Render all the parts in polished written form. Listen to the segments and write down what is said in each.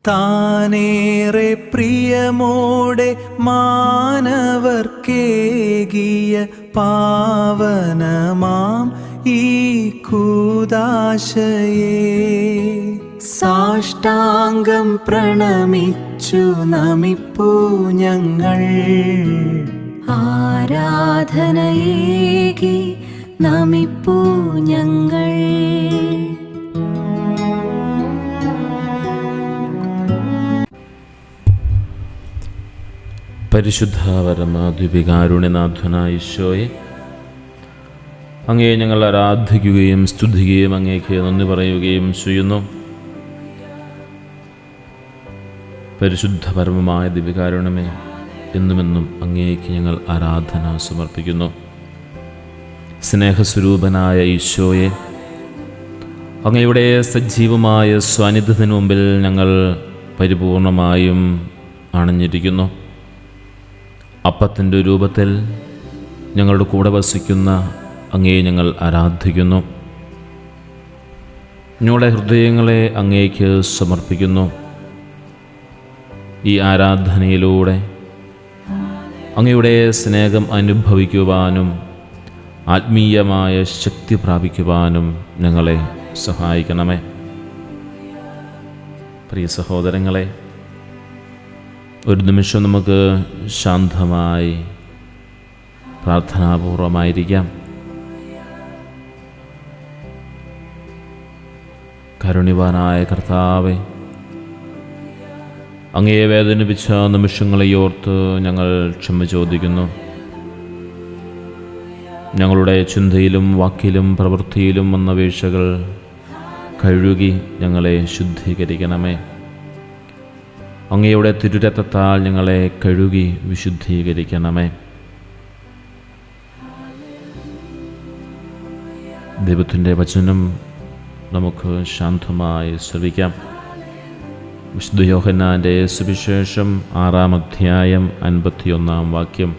താനേറെ പ്രിയമോടെ മാനവർക്കേകിയ പാവനമാം ഈ കൂദാശയെ സാഷ്ടാംഗം പ്രണമിച്ചു നമിപ്പൂ ഞങ്ങൾ. ആരാധനയേകി നമിപ്പൂ ഞങ്ങൾ. പരിശുദ്ധ പരമാദ്വികാരുണ്യനാഥനായ ഈശോയെ, അങ്ങയെ ഞങ്ങൾ ആരാധിക്കുകയും സ്തുതിക്കുകയും അങ്ങേക്ക് നന്ദി പറയുകയും ചെയ്യുന്നു. പരിശുദ്ധ പരമമായ ദിവ്യകാരുണ്യമേ, എന്നുമെന്നും അങ്ങേക്ക് ഞങ്ങൾ ആരാധന സമർപ്പിക്കുന്നു. സ്നേഹസ്വരൂപനായ ഈശോയെ, അങ്ങയുടെ സജീവമായ സാന്നിധ്യത്തിന് മുമ്പിൽ ഞങ്ങൾ പരിപൂർണമായും അണഞ്ഞിരിക്കുന്നു. അപ്പത്തിൻ്റെ രൂപത്തിൽ ഞങ്ങളുടെ കൂടെ വസിക്കുന്ന അങ്ങയെ ഞങ്ങൾ ആരാധിക്കുന്നു. ഞങ്ങളുടെ ഹൃദയങ്ങളെ അങ്ങേക്ക് സമർപ്പിക്കുന്നു. ഈ ആരാധനയിലൂടെ അങ്ങയുടെ സ്നേഹം അനുഭവിക്കുവാനും ആത്മീയമായ ശക്തി പ്രാപിക്കുവാനും ഞങ്ങളെ സഹായിക്കണമേ. പ്രിയ സഹോദരങ്ങളെ, ഒരു നിമിഷം നമുക്ക് ശാന്തമായി പ്രാർത്ഥനാപൂർവമായിരിക്കാം. കാരുണ്യവാനായ കർത്താവേ, അങ്ങയെ വേദനിപ്പിച്ച നിമിഷങ്ങളെ ഓർത്ത് ഞങ്ങൾ ക്ഷമ ചോദിക്കുന്നു. ഞങ്ങളുടെ ചിന്തയിലും വാക്കിലും പ്രവൃത്തിയിലും വന്ന വീഴ്ചകൾ കഴുകി ഞങ്ങളെ ശുദ്ധീകരിക്കണമേ. അങ്ങയുടെ തിരുരക്തത്താൽ ഞങ്ങളെ കഴുകി വിശുദ്ധീകരിക്കണമേ. ദൈവത്തിൻ്റെ വചനം നമുക്ക് ശാന്തമായി ശ്രവിക്കാം. വിശുദ്ധ യോഹന്നാൻ്റെ സുവിശേഷം 6-ാം അധ്യായം 51-ാം വാക്യം.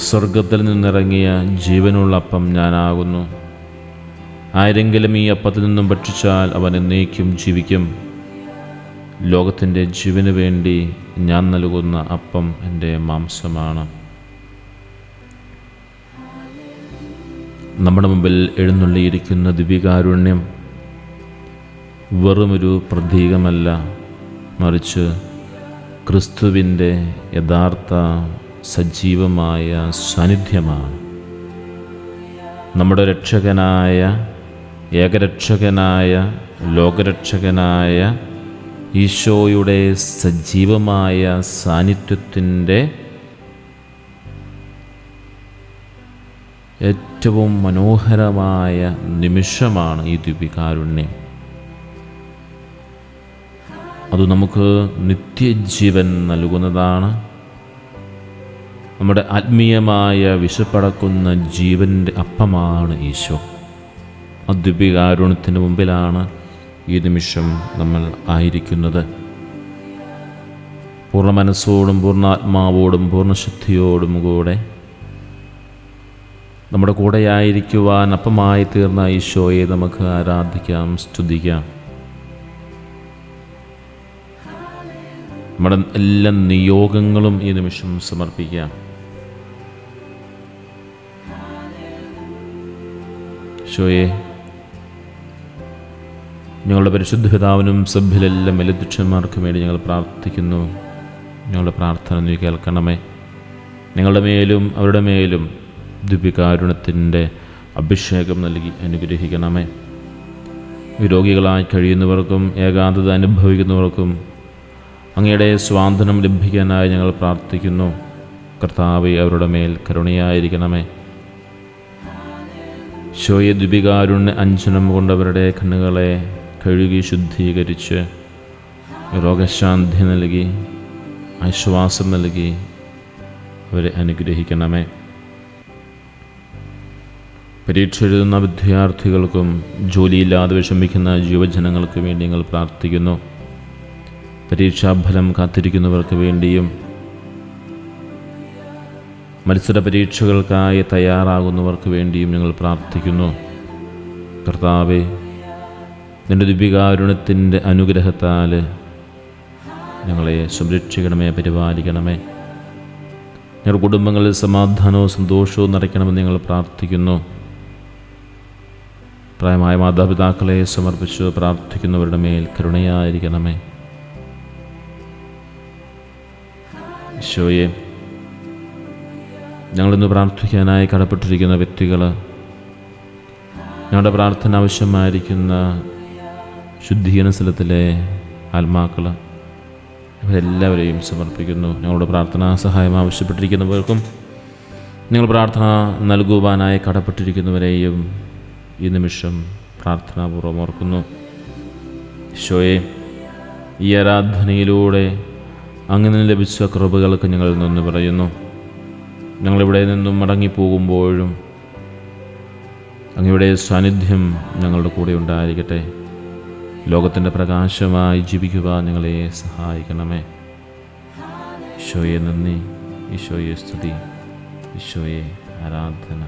സ്വർഗത്തിൽ നിന്നിറങ്ങിയ ജീവനുള്ള അപ്പം ഞാനാകുന്നു. ആരെങ്കിലും ഈ അപ്പത്തിൽ നിന്നും ഭക്ഷിച്ചാൽ അവൻ എന്നേക്കും ജീവിക്കും. ലോകത്തിൻ്റെ ജീവന് വേണ്ടി ഞാൻ നൽകുന്ന അപ്പം എൻ്റെ മാംസമാണ്. നമ്മുടെ മുമ്പിൽ എഴുന്നള്ളിയിരിക്കുന്ന ദിവ്യകാരുണ്യം വെറുമൊരു പ്രതീകമല്ല, മറിച്ച് ക്രിസ്തുവിൻ്റെ യഥാർത്ഥ സജീവമായ സാന്നിധ്യമാണ്. നമ്മുടെ രക്ഷകനായ, ഏകരക്ഷകനായ, ലോകരക്ഷകനായ ഈശോയുടെ സജീവമായ സാന്നിധ്യത്തിൻ്റെ ഏറ്റവും മനോഹരമായ നിമിഷമാണ് ഈ ദിവ്യകാരുണ്യം. അത് നമുക്ക് നിത്യജീവൻ നൽകുന്നതാണ്. നമ്മുടെ ആത്മീയമായ വിശപ്പടക്കുന്ന ജീവൻ്റെ അപ്പമാണ് ഈശോ. ആ ദിവ്യകാരുണ്യത്തിന് മുമ്പിലാണ് ഈ നിമിഷം നമ്മൾ ആയിരിക്കുന്നത്. പൂർണ്ണ മനസ്സോടും പൂർണ്ണാത്മാവോടും പൂർണ്ണശക്തിയോടും കൂടെ നമ്മുടെ കൂടെയായിരിക്കുവാൻ അപ്പമായി തീർന്ന ഈശോയെ നമുക്ക് ആരാധിക്കാം, സ്തുതിക്കാം. നമ്മുടെ എല്ലാ നിയോഗങ്ങളും ഈ നിമിഷം സമർപ്പിക്കാം. ഈശോയെ, ഞങ്ങളുടെ പരിശുദ്ധ പിതാവിനും സഭ്യരെല്ലാം മെലദുക്ഷന്മാർക്കും വേണ്ടി ഞങ്ങൾ പ്രാർത്ഥിക്കുന്നു. ഞങ്ങളുടെ പ്രാർത്ഥന നീ കേൾക്കണമേ. ഞങ്ങളുടെ മേലും അവരുടെ മേലും ദിവ്യകാരുണ്യത്തിൻ്റെ അഭിഷേകം നൽകി അനുഗ്രഹിക്കണമേ. രോഗികളായി കഴിയുന്നവർക്കും ഏകാന്തത അനുഭവിക്കുന്നവർക്കും അങ്ങയുടെ സ്വാതന്ത്ര്യം ലഭിക്കാനായി ഞങ്ങൾ പ്രാർത്ഥിക്കുന്നു. കർത്താവേ, അവരുടെ മേൽ കരുണയായിരിക്കണമേ. ഈശോയെ, ദിവ്യകാരുണ്യ അഞ്ജനം കൊണ്ടവരുടെ കണ്ണുകളെ കഴുകി ശുദ്ധീകരിച്ച് രോഗശാന്തി നൽകി ആശ്വാസം നൽകി അവരെ അനുഗ്രഹിക്കണമേ. പരീക്ഷ എഴുതുന്ന വിദ്യാർത്ഥികൾക്കും ജോലിയില്ലാതെ വിഷമിക്കുന്ന യുവജനങ്ങൾക്ക് വേണ്ടി ഞങ്ങൾ പ്രാർത്ഥിക്കുന്നു. പരീക്ഷാഫലം കാത്തിരിക്കുന്നവർക്ക് വേണ്ടിയും മത്സര പരീക്ഷകൾക്കായി തയ്യാറാകുന്നവർക്ക് വേണ്ടിയും ഞങ്ങൾ പ്രാർത്ഥിക്കുന്നു. കർത്താവേ, നിൻ്റെ ദിവ്യകാരുണ്യത്തിൻ്റെ അനുഗ്രഹത്താൽ ഞങ്ങളെ സംരക്ഷിക്കണമേ, പരിപാലിക്കണമേ. ഞങ്ങളുടെ കുടുംബങ്ങളിൽ സമാധാനവും സന്തോഷവും നിറയ്ക്കണമെന്ന് ഞങ്ങൾ പ്രാർത്ഥിക്കുന്നു. പ്രായമായ മാതാപിതാക്കളെ സമർപ്പിച്ച് പ്രാർത്ഥിക്കുന്നവരുടെ മേൽ കരുണയായിരിക്കണമേ. ഈശോയെ, ഞങ്ങളിന്ന് പ്രാർത്ഥിക്കാനായി കടപ്പെട്ടിരിക്കുന്ന വ്യക്തികൾ, ഞങ്ങളുടെ പ്രാർത്ഥന ആവശ്യമായിരിക്കുന്ന ശുദ്ധീകരണ സ്ഥലത്തിലെ ആത്മാക്കൾ, ഇവരെല്ലാവരെയും സമർപ്പിക്കുന്നു. ഞങ്ങളുടെ പ്രാർത്ഥനാ സഹായം ആവശ്യപ്പെട്ടിരിക്കുന്നവർക്കും നിങ്ങൾ പ്രാർത്ഥന നൽകുവാനായി കടപ്പെട്ടിരിക്കുന്നവരെയും ഈ നിമിഷം പ്രാർത്ഥനാപൂർവ്വം ഓർക്കുന്നു. ഈശോയെ, ഈ ആരാധനയിലൂടെ അങ്ങനെ ലഭിച്ച കൃപകൾക്ക് ഞങ്ങൾ നന്ദി പറയുന്നു. ഞങ്ങളിവിടെ നിന്നും മടങ്ങിപ്പോകുമ്പോഴും അങ്ങയുടെ സാന്നിധ്യം ഞങ്ങളുടെ കൂടെ ഉണ്ടായിരിക്കട്ടെ. ലോകത്തിൻ്റെ പ്രകാശമായി ജീവിക്കുവാൻ ഞങ്ങളെ സഹായിക്കണമേ. ഈശോയെ നന്ദി, ഈശോയെ സ്തുതി, ഈശോയെ ആരാധന.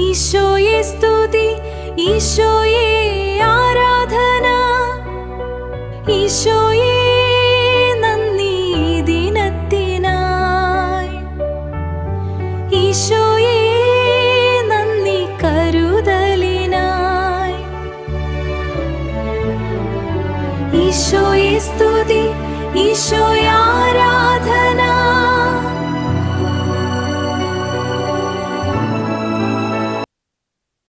ഈശോയെ സ്തുതി, ഈശോയെ ആരാധന, ഈശോയെ നന്ദി ദിനത്തിനായി, ഈശോയെ നന്ദി കരുതലിനായി. ഈശോയെ സ്തുതി, ഈശോയെ ആരാധന,